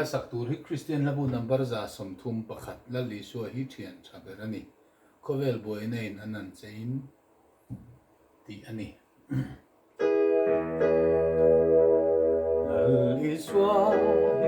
la saktur hi Christian labu number za somthum pakhat la li so hi thian thaberani khovel boy nein anan chein ti ani lal iswa